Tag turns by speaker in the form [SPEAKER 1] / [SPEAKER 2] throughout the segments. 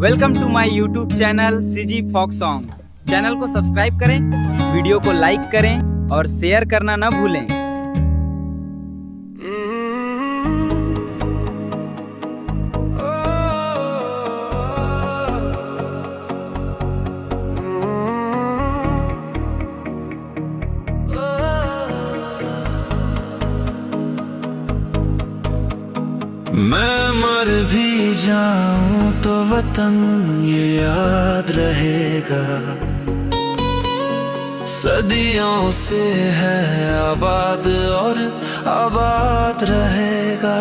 [SPEAKER 1] Welcome to my YouTube channel CG folk song. Channel को subscribe करें, video को like करें और शेयर करना ना भूलें।
[SPEAKER 2] मैं मर भी जाऊं तो वतन ये याद रहेगा, सदियों से है आबाद और आबाद रहेगा।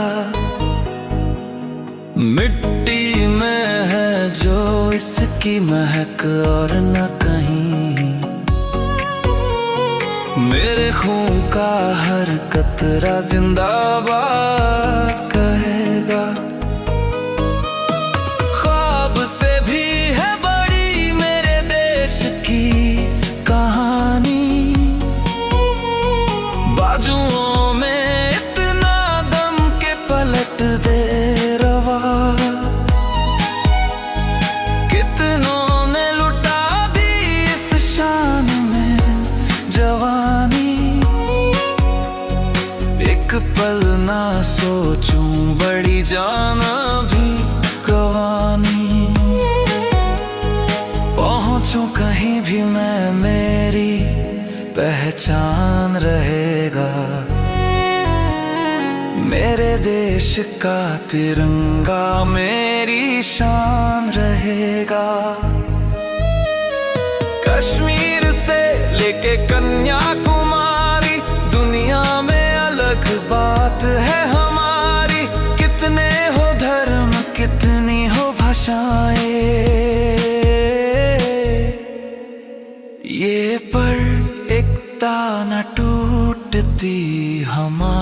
[SPEAKER 2] मिट्टी में है जो इसकी महक और न कहीं, मेरे खून का हर कतरा जिंदाबाद कहेगा। ख्वाब से भी है बड़ी मेरे देश की कहानी, बाजुओं में इतना दम के पलट दे रवा। कितनों ने लुटा दी इस शान में जवानी, एक पल ना सोचूं बड़ी जाना भी गवानी। पहुंचूं कहीं भी मैं मेरी पहचान रहेगा, मेरे देश का तिरंगा मेरी शान रहेगा। कश्मीर से लेके कन्याकुमारी, दुनिया में अलग बात है हमारी। कितने हो धर्म, कितनी हो भाषाएं, ये पर एकता न टूटती हमारी।